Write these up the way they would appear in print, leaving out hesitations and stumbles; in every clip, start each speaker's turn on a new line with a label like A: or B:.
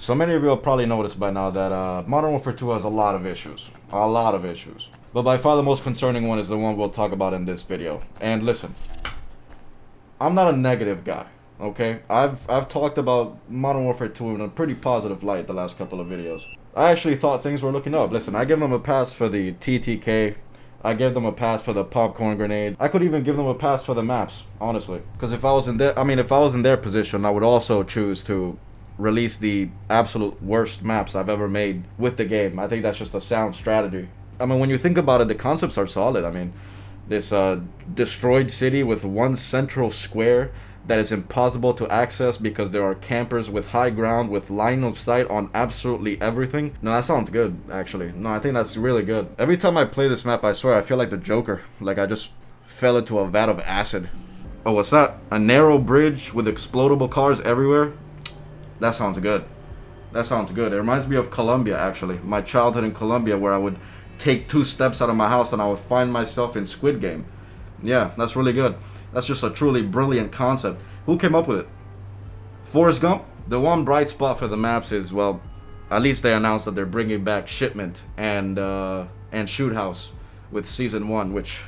A: So many of you have probably noticed by now that Modern Warfare 2 has a lot of issues. A lot of issues. But by far the most concerning one is the one we'll talk about in this video. And listen, I'm not a negative guy, okay? I've talked about Modern Warfare 2 in a pretty positive light the last couple of videos. I actually thought things were looking up. Listen, I give them a pass for the TTK. I give them a pass for the popcorn grenades. I could even give them a pass for the maps, honestly. Because if I was in their position, I would also choose to release the absolute worst maps I've ever made with the game. I think that's just a sound strategy. I mean, when you think about it, the concepts are solid. I mean, this destroyed city with one central square that is impossible to access because there are campers with high ground with line of sight on absolutely everything. No, that sounds good, actually. No, I think that's really good. Every time I play this map, I swear, I feel like the Joker. Like I just fell into a vat of acid. Oh, what's that? A narrow bridge with explodable cars everywhere? That sounds good. That sounds good. It reminds me of Colombia, actually. My childhood in Colombia, where I would take 2 steps out of my house and I would find myself in Squid Game. Yeah, that's really good. That's just a truly brilliant concept. Who came up with it? Forrest Gump? The one bright spot for the maps is, well, at least they announced that they're bringing back Shipment and Shoot House with Season 1, which...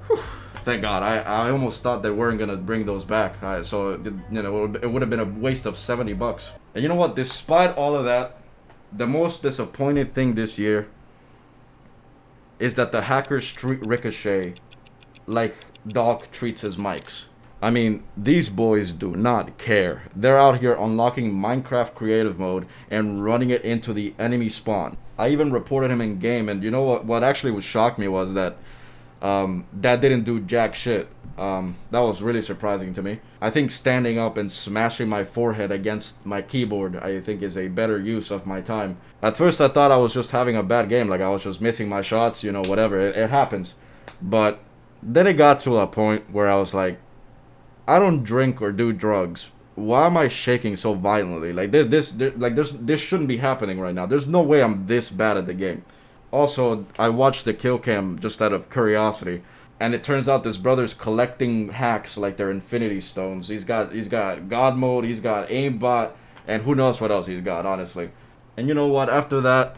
A: Whew, thank God. I almost thought they weren't going to bring those back. So, it would have been a waste of $70. And you know what? Despite all of that, the most disappointing thing this year is that the hackers treat Ricochet like Doc treats his mics. I mean, these boys do not care. They're out here unlocking Minecraft creative mode and running it into the enemy spawn. I even reported him in game, and you know what actually was shocked me was that that didn't do jack shit. That was really surprising to me. I think standing up and smashing my forehead against my keyboard, I think, is a better use of my time. At first I thought I was just having a bad game, like I was just missing my shots, whatever, it happens. But then it got to a point where I was like, I don't drink or do drugs. Why am I shaking so violently? Like this shouldn't be happening right now. There's no way I'm this bad at the game. Also, I watched the kill cam just out of curiosity, and it turns out this brother's collecting hacks like they're infinity stones. He's got God mode, he's got aimbot, and who knows what else he's got, honestly. And you know what? After that,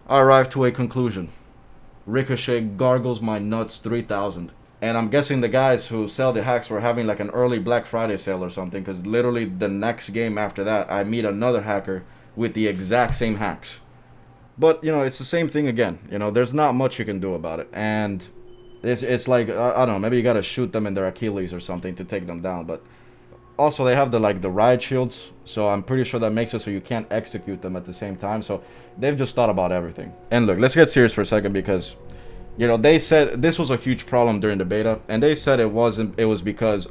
A: I arrived to a conclusion. Ricochet gargles my nuts 3,000. And I'm guessing the guys who sell the hacks were having like an early Black Friday sale or something, because literally the next game after that, I meet another hacker with the exact same hacks. But, it's the same thing again. There's not much you can do about it. And it's like, I don't know, maybe you gotta shoot them in their Achilles or something to take them down. But also they have the riot shields, so I'm pretty sure that makes it so you can't execute them at the same time. So they've just thought about everything. And look, let's get serious for a second, because they said this was a huge problem during the beta, and they said it was because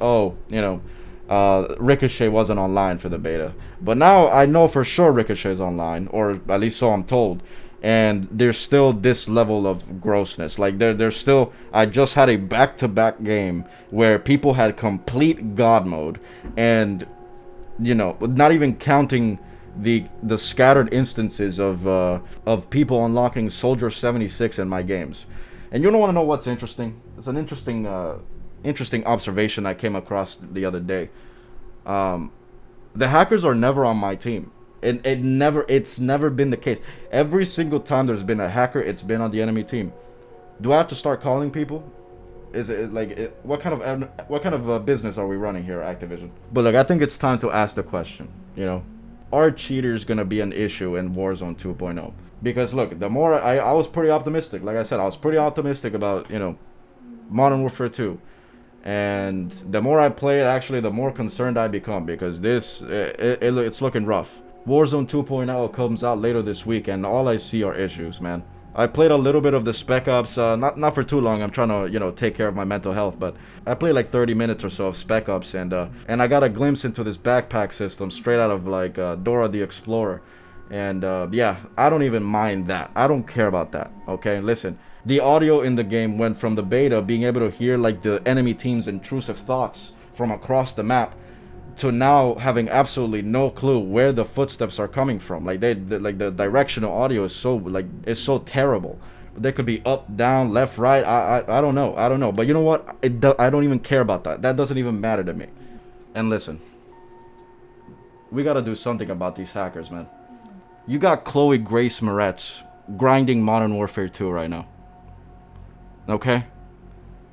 A: Ricochet wasn't online for the beta. But now I know for sure Ricochet's online, or at least so I'm told. And there's still this level of grossness. Like there's still, I just had a back-to-back game where people had complete God mode, and not even counting the scattered instances of people unlocking Soldier 76 in my games. And you don't want to know what's interesting? It's an interesting observation I came across the other day. The hackers are never on my team. It's never been the case. Every single time there's been a hacker, it's been on the enemy team. Do I have to start calling people? Is it what kind of business are we running here, Activision? But look, I think it's time to ask the question. Are cheaters gonna be an issue in Warzone 2.0? Because look, the more I was pretty optimistic. Like I said, I was pretty optimistic about Modern Warfare 2. And the more I play it, actually, the more concerned I become, because it's looking rough. Warzone 2.0 comes out later this week, and all I see are issues, man. I played a little bit of the Spec Ops, not for too long. I'm trying to, take care of my mental health, but I played like 30 minutes or so of Spec Ops, and I got a glimpse into this backpack system straight out of Dora the Explorer. And yeah, I don't even mind that. I don't care about that, okay? Listen, the audio in the game went from the beta being able to hear the enemy team's intrusive thoughts from across the map to now having absolutely no clue where the footsteps are coming from. The directional audio is so terrible. They could be up, down, left, right. I don't know. But you know what? I don't even care about that. That doesn't even matter to me. And listen, we gotta do something about these hackers, man. You got Chloe Grace Moretz grinding Modern Warfare 2 right now. Okay?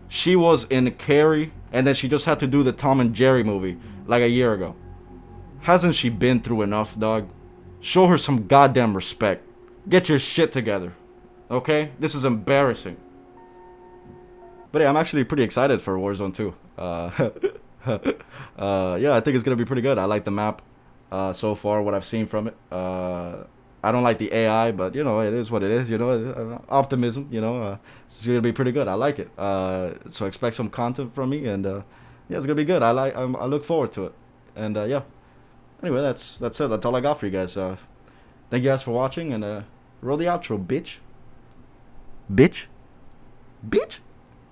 A: She was in Carrie, and then she just had to do the Tom and Jerry movie like a year ago. Hasn't she been through enough, dog? Show her some goddamn respect. Get your shit together. Okay? This is embarrassing. But yeah, I'm actually pretty excited for Warzone 2. Yeah, I think it's gonna be pretty good. I like the map so far, what I've seen from it. I don't like the AI, but you know, it is what it is. You know, optimism. You know, it's gonna be pretty good. I like it. So expect some content from me, and yeah, it's gonna be good. I look forward to it. And yeah. Anyway, that's it. That's all I got for you guys. Thank you guys for watching, and roll the outro, bitch. Bitch. Bitch.